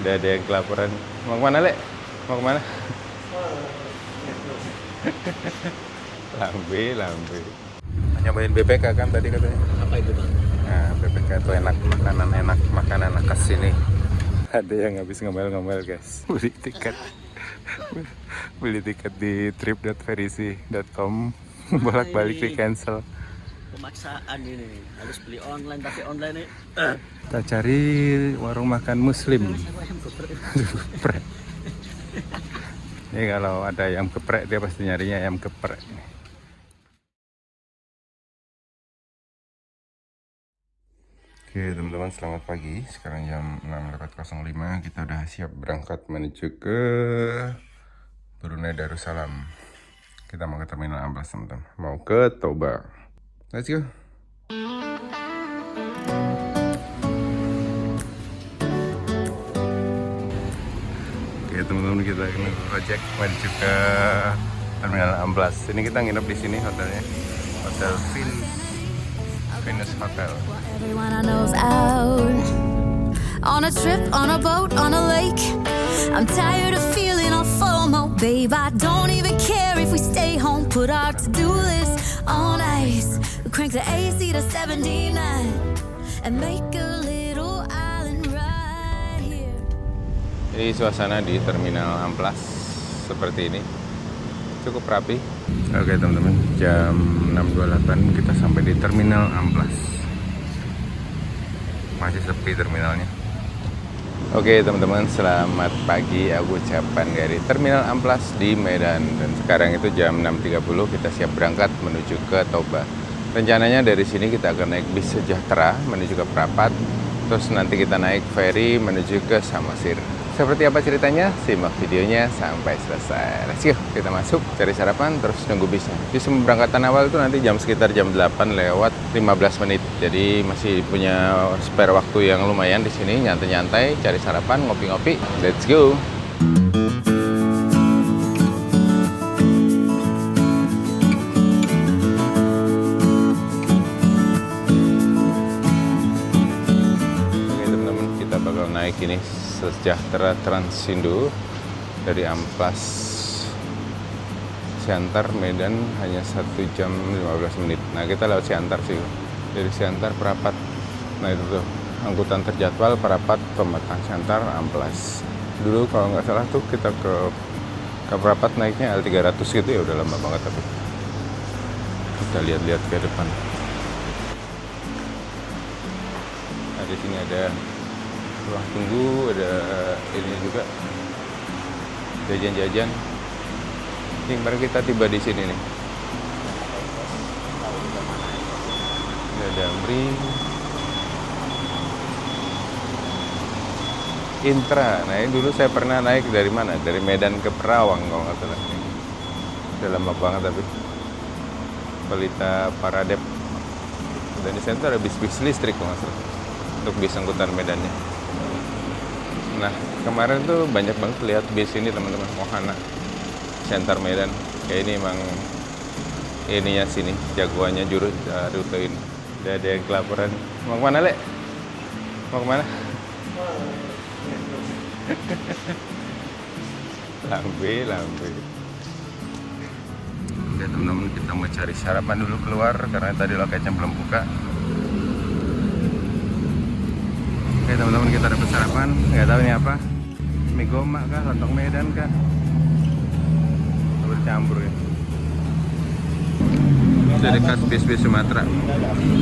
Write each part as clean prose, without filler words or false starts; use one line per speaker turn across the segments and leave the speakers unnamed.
Udah ada yang kelaparan. Mau kemana, Lek? Mau kemana? Lambe. Nyobain BPK kan tadi katanya?
Apa itu, Bang?
Nah, BPK itu enak, makanan enak khas sini. Ada yang habis ngomel-ngomel, guys. Beli tiket di trip.verisi.com, bolak-balik di cancel.
Pemaksaan ini harus beli online, tapi online ini
Kita cari warung makan muslim. Geprek. Ini kalau ada ayam geprek, dia pasti nyarinya ayam geprek. Oke teman-teman, selamat pagi. Sekarang jam 6.05. Kita udah siap berangkat menuju ke Brunei Darussalam. Kita mau ke Terminal 16 teman-teman. Mau ke Toba. Let's go. Oke teman-teman, kita akan project menuju ke Terminal 16. Ini kita nginep di sini hotelnya. Hotel Venus Hotel.
Everyone I know's out on a trip, on a boat, on a lake. I'm tired of feeling all FOMO, babe. I don't even care if we stay home. Put our to-do list on ice. We crank the AC to 79 and make a little island right here.
Jadi suasana di Terminal Amplas seperti ini, cukup rapi. Oke teman-teman, jam 6.28 kita sampai di Terminal Amplas. Masih sepi terminalnya. Oke teman-teman, selamat pagi. Aku ucapkan dari Terminal Amplas di Medan. Dan sekarang itu jam 6.30, kita siap berangkat menuju ke Toba. Rencananya dari sini kita akan naik bis Sejahtera menuju ke Prapat. Terus nanti kita naik ferry menuju ke Samosir. Seperti apa ceritanya? Simak videonya sampai selesai. Let's go, kita masuk, cari sarapan, terus nunggu bisnya. Bis pemberangkatan awal itu nanti sekitar jam 8 lewat 15 menit. Jadi masih punya spare waktu yang lumayan di sini, nyantai-nyantai, cari sarapan, ngopi-ngopi. Let's go. Oke teman-teman, kita bakal naik ini Sejahtera Transindo dari Amplas Siantar Medan hanya 1 jam 15 menit. Nah kita lewat Siantar sih, dari Siantar Prapat. Nah itu tuh angkutan terjadwal Prapat Pematang Siantar Amplas. Dulu kalau nggak salah tuh kita ke Prapat naiknya L300 gitu ya, udah lama banget. Tapi kita lihat-lihat ke depan. Nah di sini ada ruang tunggu, ada ini juga jajan-jajan. Ini kemarin kita tiba di sini nih. Ini ada Damri, Intra. Nah ini dulu saya pernah naik dari mana? Dari Medan ke Perawang kalau nggak salah. Udah lama banget tapi. Pelita Paradep. Dan di sana ada bis-bis listrik kalau nggak salah, untuk bis angkutan Medannya. Nah kemarin tuh banyak banget lihat bis ini teman-teman, Mohana Siantar Medan. Kayak ini emang ininya sini, jagoannya rute ini. Udah ada yang kelaparan. Mau kemana, Lek? Mau kemana? Lambe. Oke teman-teman, kita mau cari sarapan dulu keluar karena tadi loketnya belum buka. Oke teman-teman, kita dapat sarapan, nggak tahu ini apa, mie gomak kah, lontong Medan kah, bercampur ya. Dari khas bis-bis Sumatera,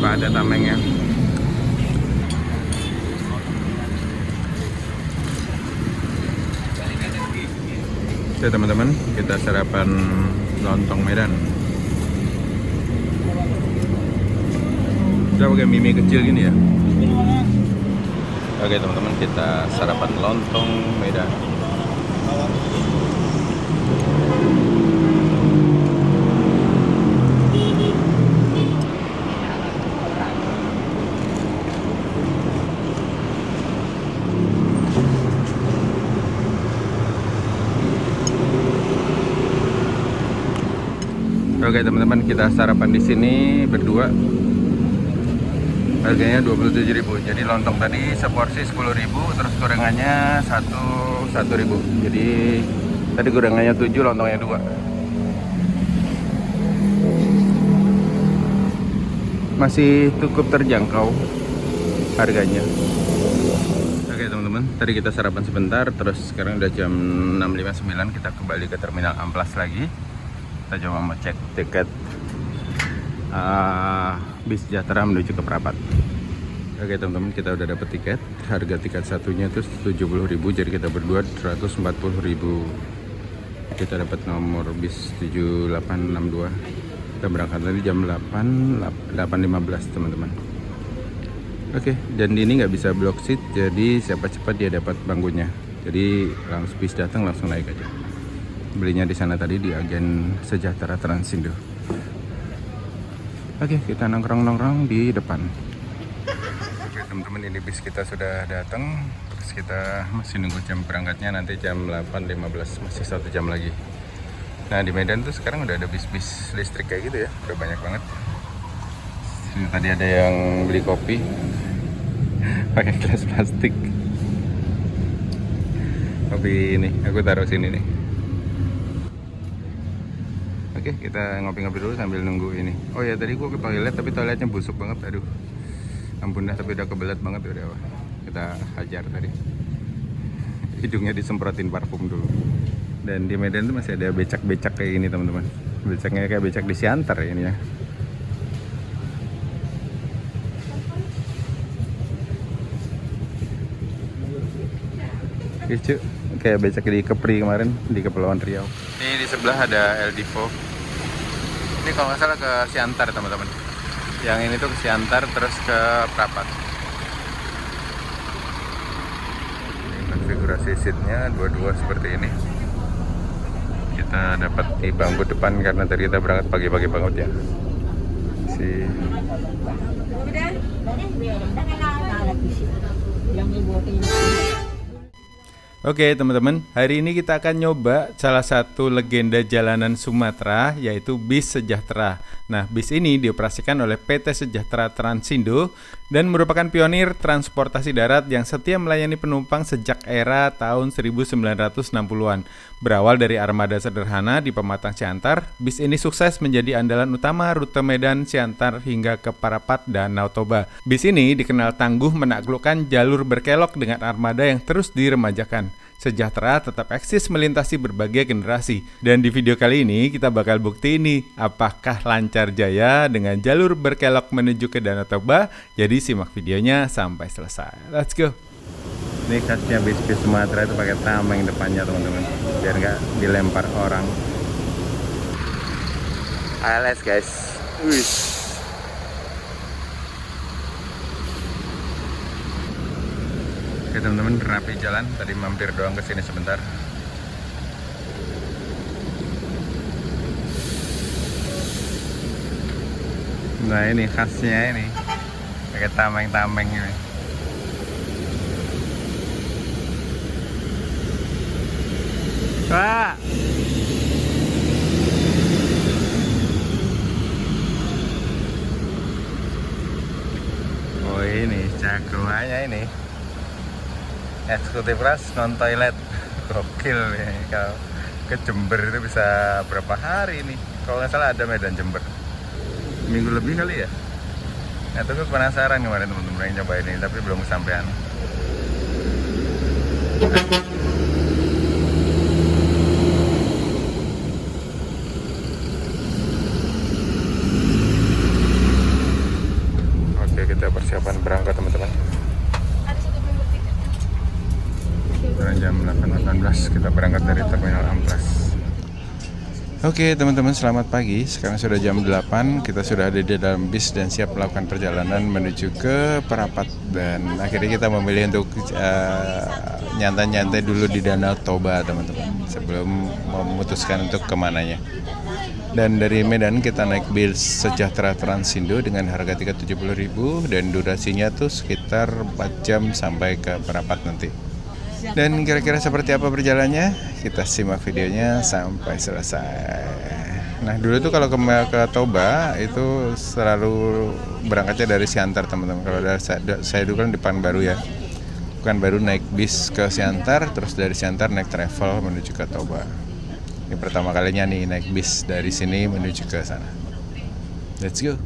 Pak, ada tamengnya. Oke teman-teman, kita sarapan lontong Medan. Kita pakai mie kecil gini ya. Oke teman-teman, kita sarapan lontong Medan. Oke teman-teman, kita sarapan di sini berdua. Harganya 27.000. Jadi lontong tadi seporsi 10.000, terus gorengannya 1.000. Jadi tadi gorengannya 7, lontongnya 2. Masih cukup terjangkau harganya. Oke teman-teman, tadi kita sarapan sebentar, terus sekarang udah jam 6.59, kita kembali ke Terminal Amplas lagi. Kita coba mau cek tiket bis Sejahtera menuju ke Prapat. Oke teman-teman, kita udah dapet tiket. Harga tiket satunya itu 70.000, jadi kita berdua 140.000. Kita dapat nomor bis 7862. Kita berangkat tadi jam 8.15 teman-teman. Oke, dan ini nggak bisa block seat, jadi siapa cepat dia dapat bangkunya. Jadi langsung bis datang langsung naik aja. Belinya di sana tadi di agen Sejahtera Transindo. Oke, kita nongkrong di depan. Oke teman-teman, ini bis kita sudah datang. Terus kita masih nunggu jam berangkatnya, nanti jam 8.15, masih 1 jam lagi. Nah di Medan tuh sekarang udah ada bis-bis listrik kayak gitu ya, udah banyak banget. Sini tadi ada yang beli kopi pakai gelas plastik. Kopi ini aku taruh sini nih. Oke, kita ngopi-ngopi dulu sambil nunggu ini. Oh ya, tadi gua ke toilet tapi toiletnya busuk banget. Aduh, ampun dah, tapi udah kebelet banget udah. Kita hajar tadi. Hidungnya disemprotin parfum dulu. Dan di Medan tuh masih ada becak-becak kayak gini teman-teman. Becaknya kayak becak di Siantar ya ini ya. Lucu, kayak becak di Kepri kemarin di Kepulauan Riau. Ini di sebelah ada El Divo. Ini kalau nggak salah ke Siantar teman-teman. Yang ini tuh ke Siantar terus ke Prapat. Ini konfigurasi seatnya dua-dua seperti ini. Kita dapat di bangku depan karena tadi kita berangkat pagi-pagi banget ya. Oke teman-teman, hari ini kita akan nyoba salah satu legenda jalanan Sumatera, yaitu bis Sejahtera. Nah, bis ini dioperasikan oleh PT Sejahtera Transindo dan merupakan pionir transportasi darat yang setia melayani penumpang sejak era tahun 1960-an. Berawal dari armada sederhana di Pematang Siantar, bis ini sukses menjadi andalan utama rute Medan Siantar hingga ke Parapat dan Danau Toba. Bis ini dikenal tangguh menaklukkan jalur berkelok dengan armada yang terus diremajakan. Sejahtera tetap eksis melintasi berbagai generasi. Dan di video kali ini kita bakal bukti ini, apakah lancar jaya dengan jalur berkelok menuju ke Danau Toba. Jadi simak videonya sampai selesai. Let's go. Ini khasnya bis-bis Sumatera itu pakai tameng depannya teman-teman, biar nggak dilempar orang. ALS guys. Wih. Oke teman-teman, rapi jalan. Tadi mampir doang ke sini sebentar. Nah ini khasnya ini, pakai tameng-tameng ini. Wah. Oh ini jagoannya ini. Eksekutif ras non toilet. Gokil nih, kalau ke Jember itu bisa berapa hari ini? Kalau nggak salah ada Medan Jember. Minggu lebih kali ya. Nah itu gue penasaran kemarin teman-teman yang nyobain ini, tapi belum kesampean. Oke, kita persiapan berangkat teman-teman. Jam 8.18 kita berangkat dari Terminal Amplas. Oke teman-teman, selamat pagi. Sekarang sudah jam 8, kita sudah ada di dalam bis dan siap melakukan perjalanan menuju ke Parapat. Dan akhirnya kita memilih untuk nyantai-nyantai dulu di Danau Toba teman-teman, sebelum memutuskan untuk kemananya. Dan dari Medan kita naik bis Sejahtera Transindo dengan harga tiket 70.000 dan durasinya tuh sekitar 4 jam sampai ke Parapat nanti. Dan kira-kira seperti apa perjalanannya? Kita simak videonya sampai selesai. Nah dulu tuh kalau ke Toba itu selalu berangkatnya dari Siantar teman-teman. Kalau dari saya dulu kan di Pekanbaru ya. Pekanbaru naik bis ke Siantar, terus dari Siantar naik travel menuju ke Toba. Ini pertama kalinya nih naik bis dari sini menuju ke sana. Let's go.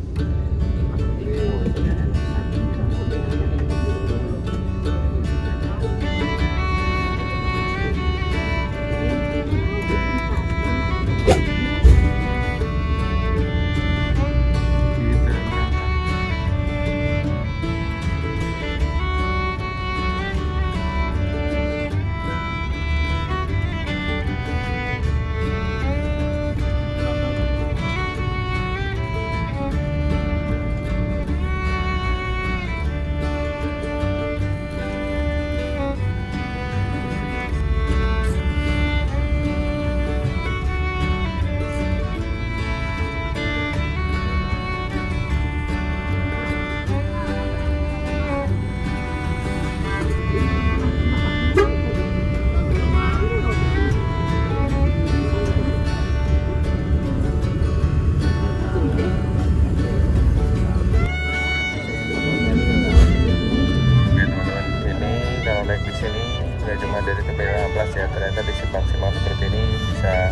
Dari TPL Amplas ya, ternyata di simpang-simpang seperti ini bisa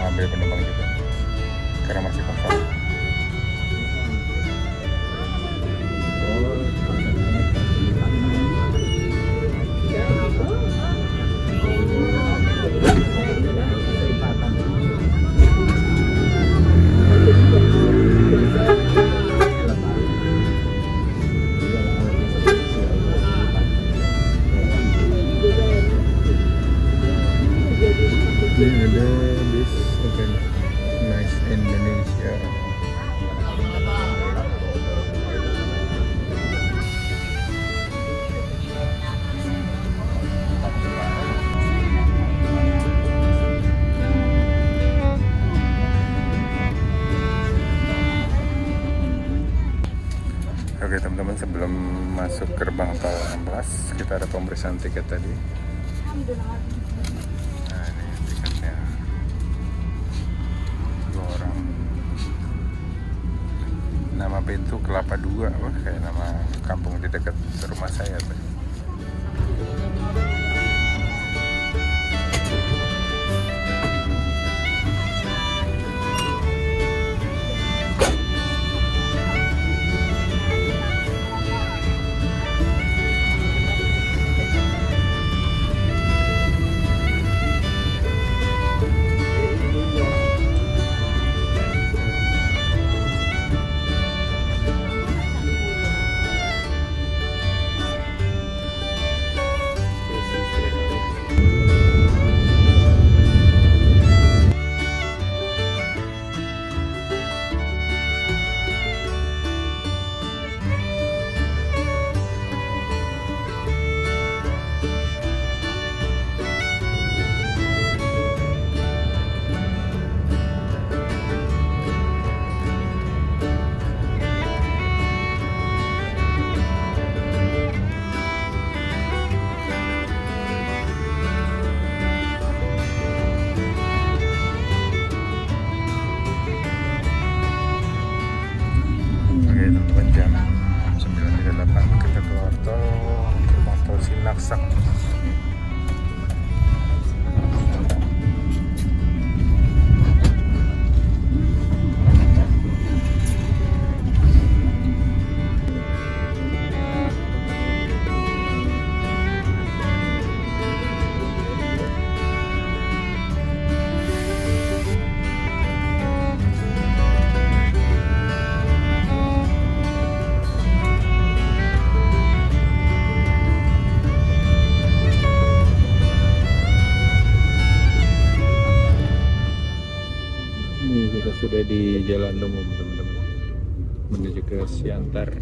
ambil penumpang juga karena masih kosong. Ini ada bis Nice Indonesia. Oke teman-teman, sebelum masuk gerbang tol 16 kita ada pemeriksaan tiket tadi. Nama pintu Kelapa 2, wah kayak nama kampung di dekat rumah saya tuh. Jam 9.38 kita keluar tol, gerbang tol Sinaksak. Kita sudah di jalan umum teman-teman menuju ke Siantar.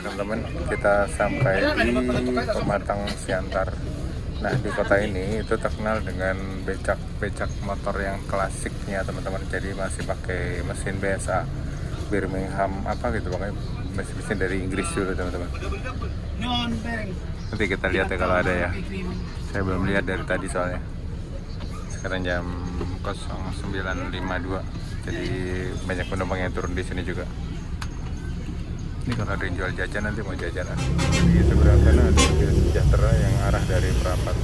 teman-teman, kita sampai di Pematang Siantar. Nah, di kota ini itu terkenal dengan becak motor yang klasiknya teman-teman. Jadi masih pakai mesin BSA Birmingham apa gitu, pokoknya mesin dari Inggris dulu teman-teman. Nanti kita lihat ya kalau ada ya. Saya belum lihat dari tadi soalnya. Sekarang jam 09.52. Jadi banyak penumpang yang turun di sini juga. Ini kalau ada yang jual jajan nanti mau jajanan. Di seberang sana ada mobil sejahtera yang arah dari Perapat.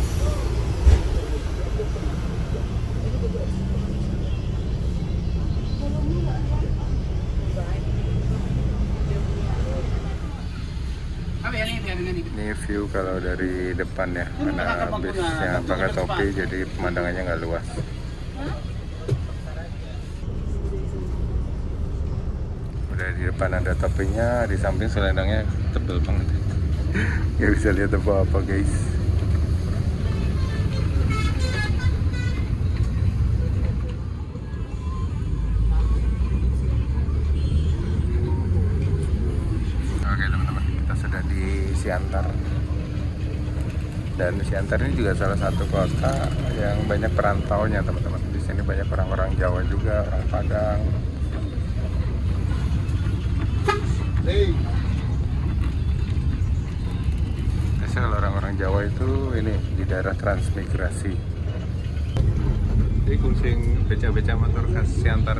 Ini view kalau dari depan ya, karena bisnya pakai topi jadi pemandangannya nggak luas. Udah di depan ada topinya, di samping selendangnya tebel banget. Nggak bisa lihat apa-apa guys. Oke teman-teman, kita sudah di Siantar. Dan Siantar ini juga salah satu kota yang banyak perantaunya teman-teman. Di sini banyak orang-orang Jawa juga, orang Padang. Biasanya kalau orang-orang Jawa itu ini di daerah transmigrasi. Jadi kucing beca-beca motor khas Siantar.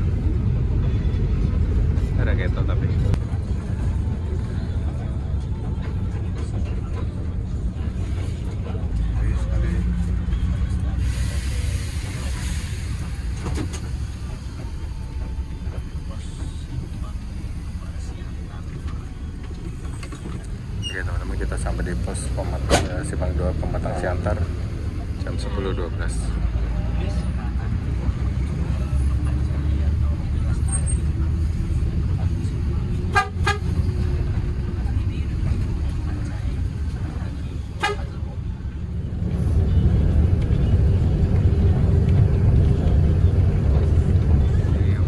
Ada keto tapi. Oke teman-teman, kita sampai di pos Simpang 2 Pematang Siantar jam 10.12.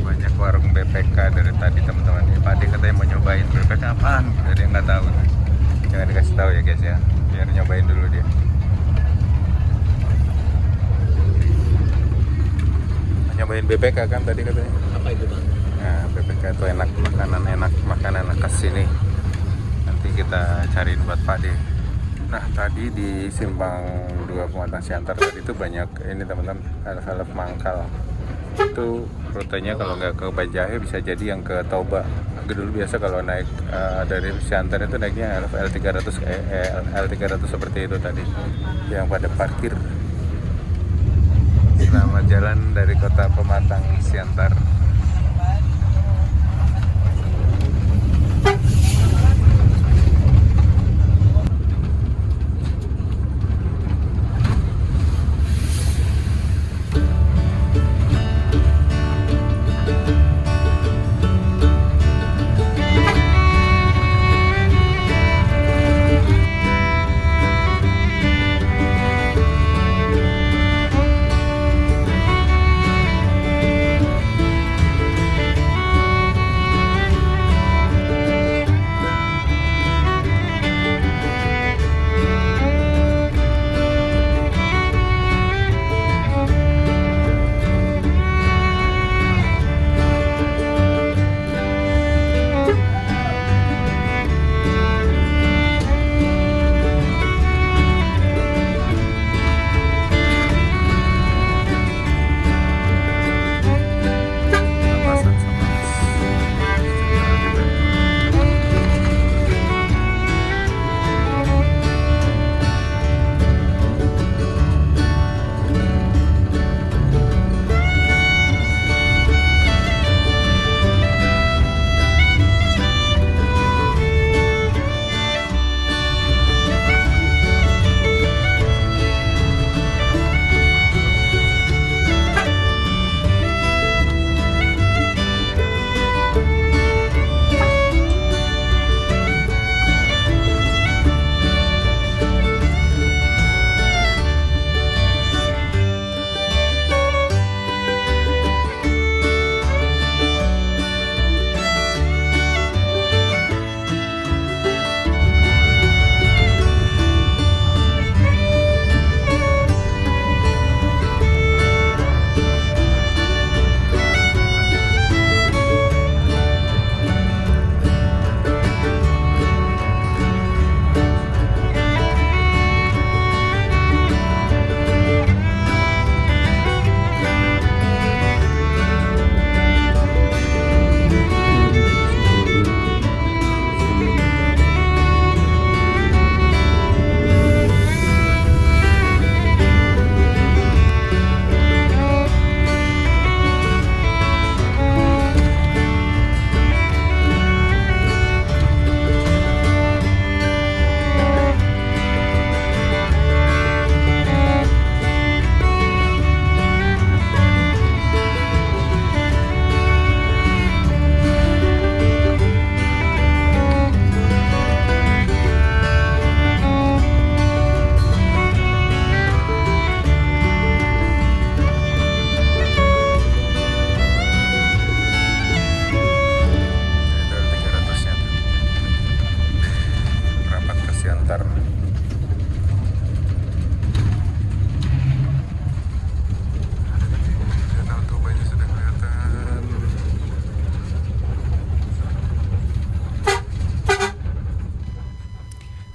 Banyak warung BPK dari tadi teman-teman. Pak Ade katanya mau nyobain BPK apaan? Jadi nggak tahu. Jangan dikasih tahu ya guys ya, biar nyobain dulu dia. Nyobain BPK kan tadi katanya.
Apa itu bang?
Nah, BPK itu enak, makanan khas sini. Nanti kita cariin buat Pak De. Nah, tadi di Simpang 2 Pematang Siantar tadi itu banyak ini teman-teman, velg mangkal. Itu rutenya kalau nggak ke Bajahe bisa jadi yang ke Toba. Dulu biasa kalau naik dari Siantar itu naiknya L300 seperti itu tadi yang pada parkir. Selamat jalan dari kota Pematang Siantar.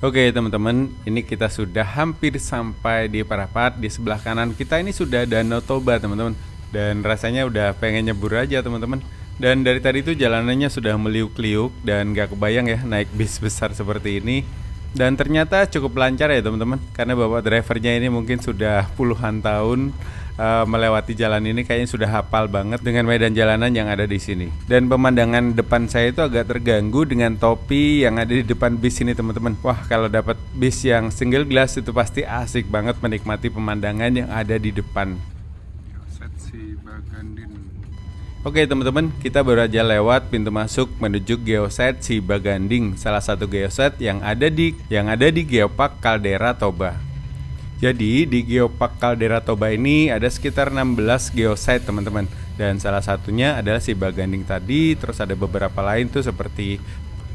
Oke teman-teman, ini kita sudah hampir sampai di Parapat. Di sebelah kanan kita ini sudah Danau Toba teman-teman. Dan rasanya udah pengen nyebur aja teman-teman. Dan dari tadi itu jalanannya sudah meliuk-liuk dan gak kebayang ya naik bis besar seperti ini. Dan ternyata cukup lancar ya teman-teman, karena bapak drivernya ini mungkin sudah puluhan tahun melewati jalan ini, kayaknya sudah hafal banget dengan medan jalanan yang ada di sini. Dan pemandangan depan saya itu agak terganggu dengan topi yang ada di depan bis ini teman-teman. Wah, kalau dapat bis yang single glass itu pasti asik banget menikmati pemandangan yang ada di depan. Oke teman-teman, kita baru aja lewat pintu masuk menuju Geoset Cibaganding, salah satu geoset yang ada di Geopark Caldera Toba. Jadi di Geopark Caldera Toba ini ada sekitar 16 geosite teman-teman. Dan salah satunya adalah Cibaganding tadi, terus ada beberapa lain tuh seperti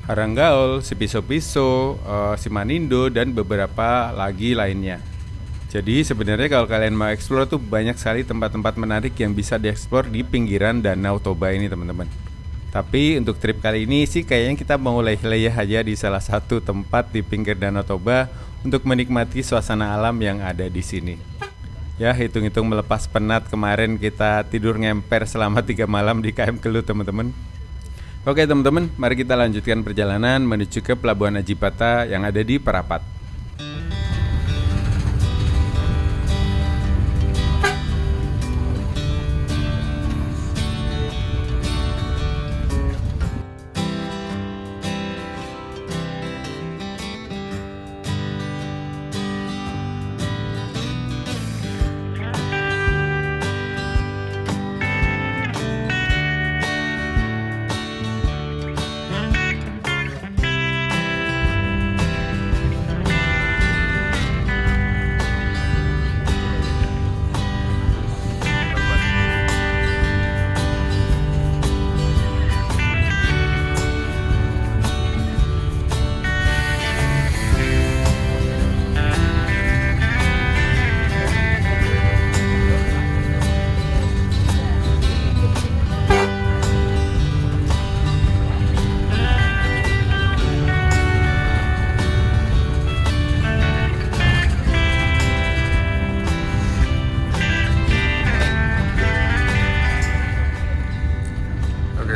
Haranggaol, Sipiso-Piso, Simanindo, dan beberapa lagi lainnya. Jadi sebenarnya kalau kalian mau explore tuh banyak sekali tempat-tempat menarik yang bisa dieksplor di pinggiran Danau Toba ini teman-teman. Tapi untuk trip kali ini sih kayaknya kita mau leyeh-leyeh aja di salah satu tempat di pinggir Danau Toba untuk menikmati suasana alam yang ada di sini. Ya, hitung-hitung melepas penat kemarin kita tidur ngemper selama 3 malam di KM Kelut teman-teman. Oke teman-teman, mari kita lanjutkan perjalanan menuju ke Pelabuhan Ajibata yang ada di Parapat.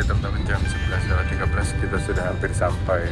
Teman-teman, jam 11.13 kita sudah hampir sampai.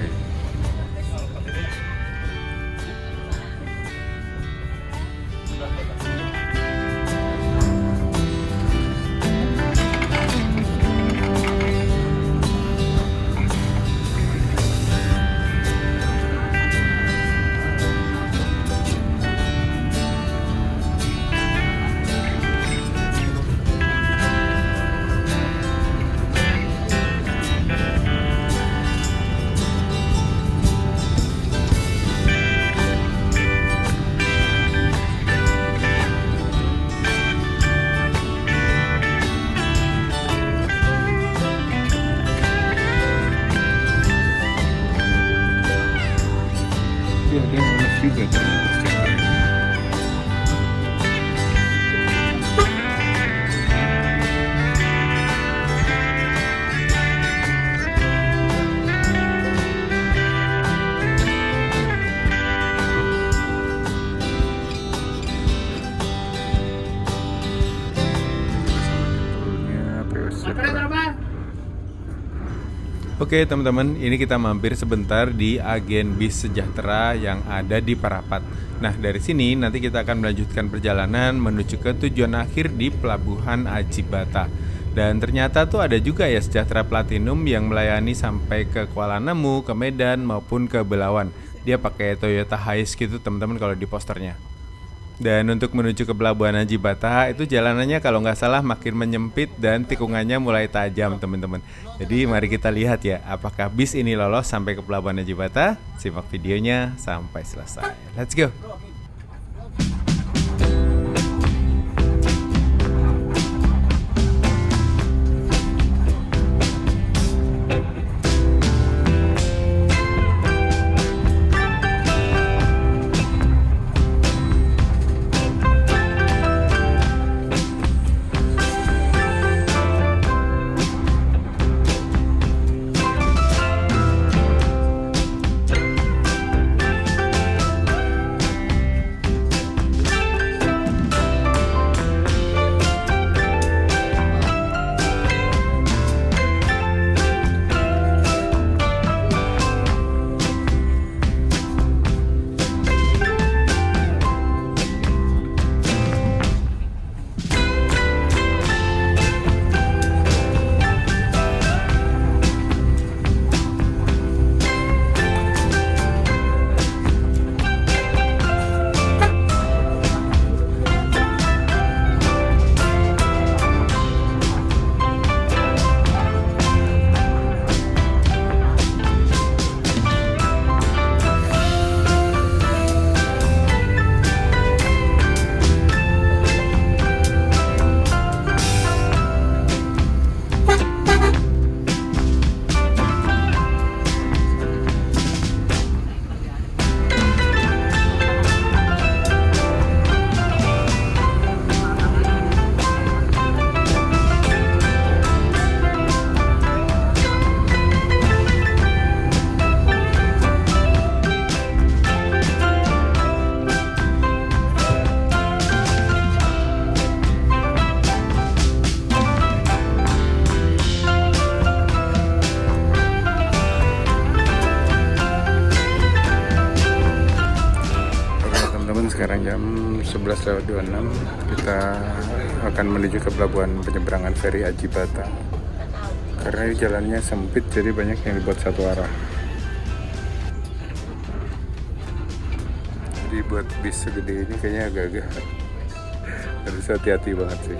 Oke teman-teman, ini kita mampir sebentar di agen bis sejahtera yang ada di Parapat. Nah dari sini nanti kita akan melanjutkan perjalanan menuju ke tujuan akhir di Pelabuhan Ajibata. Dan ternyata tuh ada juga ya Sejahtera Platinum yang melayani sampai ke Kuala Namu, ke Medan maupun ke Belawan. Dia pakai Toyota Hiace gitu teman-teman kalau di posternya. Dan untuk menuju ke Pelabuhan Ajibata itu jalanannya kalau nggak salah makin menyempit dan tikungannya mulai tajam teman-teman. Jadi mari kita lihat ya apakah bis ini lolos sampai ke Pelabuhan Ajibata. Simak videonya sampai selesai. Let's go. sekarang jam 11:26. Kita akan menuju ke pelabuhan penyeberangan feri Aji Bata. Karena ini jalannya sempit, jadi banyak yang dibuat satu arah. Dibuat bis segede ini kayaknya agak-agak harus hati-hati banget sih.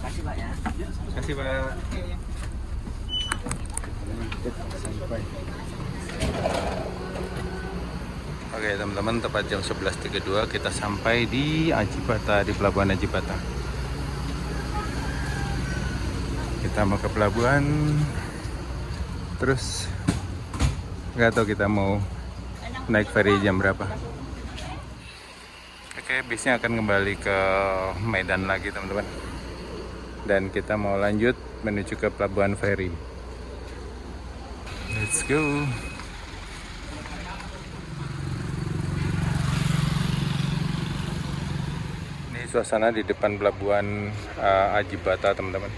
Kasih Pak ya.
Kasih Pak. Oke teman-teman, tepat jam 11.32 kita sampai di Aji Bata, di pelabuhan Aji Bata. Kita mau ke pelabuhan, terus nggak tahu kita mau naik ferry jam berapa. Oke, bisnya akan kembali ke Medan lagi teman-teman. Dan kita mau lanjut menuju ke pelabuhan feri. Let's go. Ini suasana di depan pelabuhan Aji Bata teman-teman.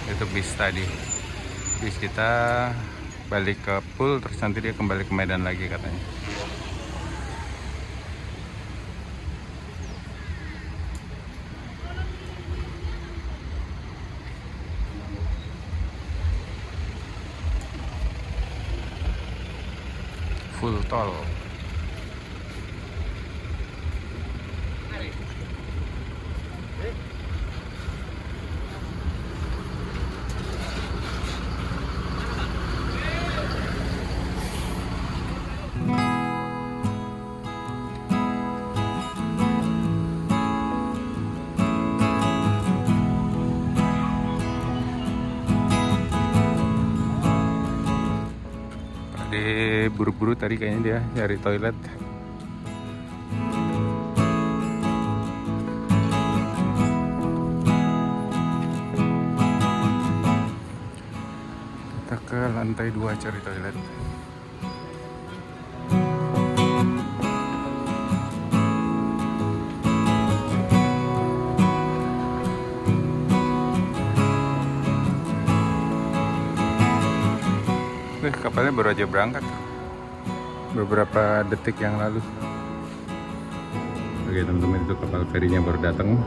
Itu bis tadi. Bis kita balik ke pool, terus nanti dia kembali ke Medan lagi katanya. Full tol. Dia buru-buru tadi kayaknya dia nyari toilet. Kita ke lantai 2 cari toilet. Kapalnya baru aja berangkat beberapa detik yang lalu. Oke teman-teman, itu kapal ferinya baru datang.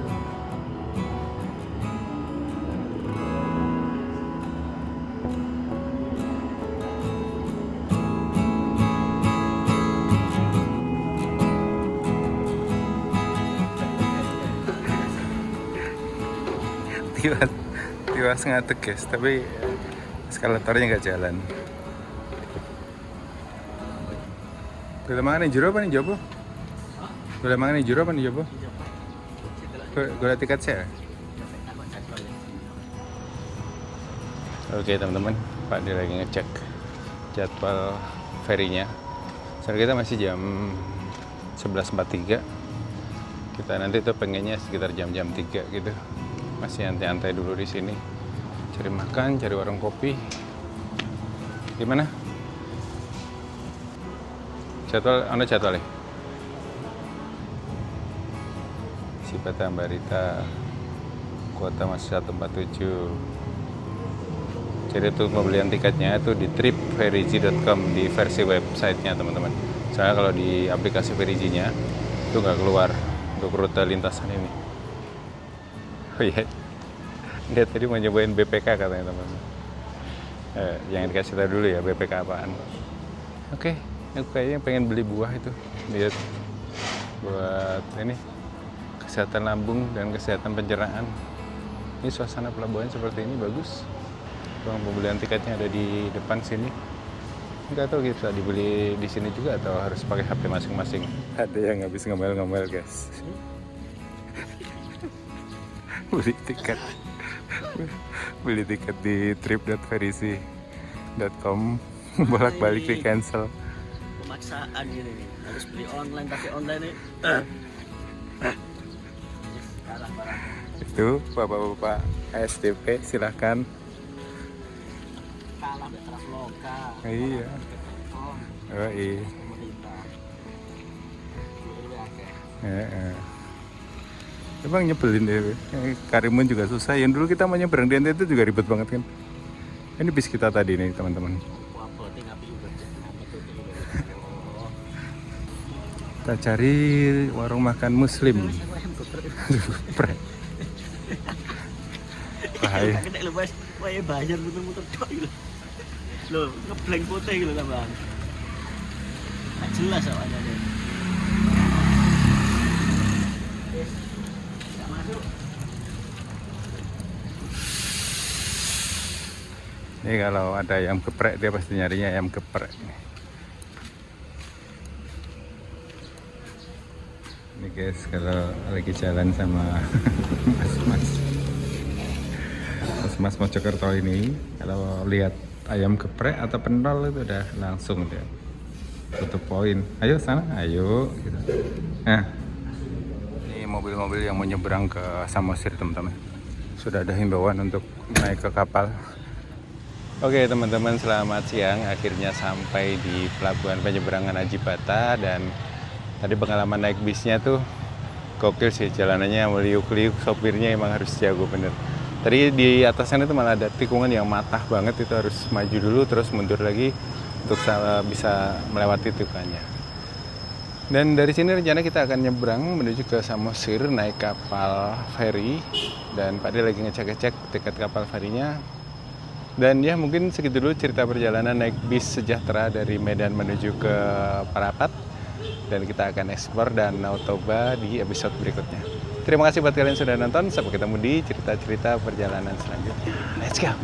Tiwas ngatek guys, tapi eskalatornya nggak jalan. Boleh mangan jero apa nih jopo? Boleh mangan jero apa nih jopo? Boleh tiket saya? Oke teman-teman, Pak dia lagi ngecek jadwal ferinya. Sekarang kita masih jam 11.43. Kita nanti tuh pengennya sekitar jam-jam 3 gitu. Masih santai-santai dulu di sini. Cari makan, cari warung kopi. Gimana? Jadwalnya? Cipata Ambarita, kuota masih 147. Jadi untuk pembelian tiketnya itu di tripferigi.com, di versi websitenya teman-teman. Soalnya kalau di aplikasi Verigy-nya itu nggak keluar untuk rute lintasan ini. Oh iya, dia tadi mau nyobain BPK katanya teman-teman. Jangan dikasih tahu dulu ya BPK apaan. Oke, aku kayaknya pengen beli buah itu. Lihat buat ini kesehatan lambung dan kesehatan pencernaan. Ini suasana pelabuhan seperti ini bagus. Ruang pembelian tiketnya ada di depan sini. Nggak tahu bisa dibeli di sini juga atau harus pakai HP masing-masing. Ada yang habis ngomel-ngomel guys. beli tiket di trip.verigy.com bolak-balik di cancel.
Pemaksaan ini nih. Harus beli online tapi online nih. Kalah barang.
Itu bapak-bapak ASDP silahkan.
Kalah dari Traveloka.
Iya. Oh iya.
Pemerintah.
Emang nyebelin deh. Karimun juga susah. Yang dulu kita mau nyebrang di NTT juga ribet banget kan. Ini bis kita tadi nih teman-teman. Kita cari warung makan muslim. Bahaya.
Kita lepas, wah ya bayar muter-muter cok gitu. Loh, ngeblank foto gitu tambahan. Nggak jelas soalnya deh. Nggak masuk.
Ini kalau ada ayam geprek dia pasti nyarinya ayam geprek. Ini guys kalau lagi jalan sama mas Mojokerto ini, kalau lihat ayam geprek atau pentol itu udah langsung dia tutup poin. Ayo sana, ayo gitu. Nah, ini mobil-mobil yang mau nyebrang ke Samosir teman-teman. Sudah ada himbauan untuk naik ke kapal. Oke teman-teman, selamat siang. Akhirnya sampai di pelabuhan penyeberangan Ajibata dan tadi pengalaman naik bisnya tuh gokil sih, jalanannya meliuk-liuk, sopirnya emang harus jago bener. Tadi di atasnya itu malah ada tikungan yang matah banget, itu harus maju dulu terus mundur lagi untuk bisa melewati tikungannya. Dan dari sini rencana kita akan nyebrang menuju ke Samosir naik kapal feri, dan Pak D lagi ngecek-ngecek tiket kapal ferinya. Dan ya mungkin segitu dulu cerita perjalanan naik bis sejahtera dari Medan menuju ke Parapat. Dan kita akan eksplor Danau Toba di episode berikutnya. Terima kasih buat kalian yang sudah nonton. Sampai ketemu di cerita-cerita perjalanan selanjutnya. Let's go!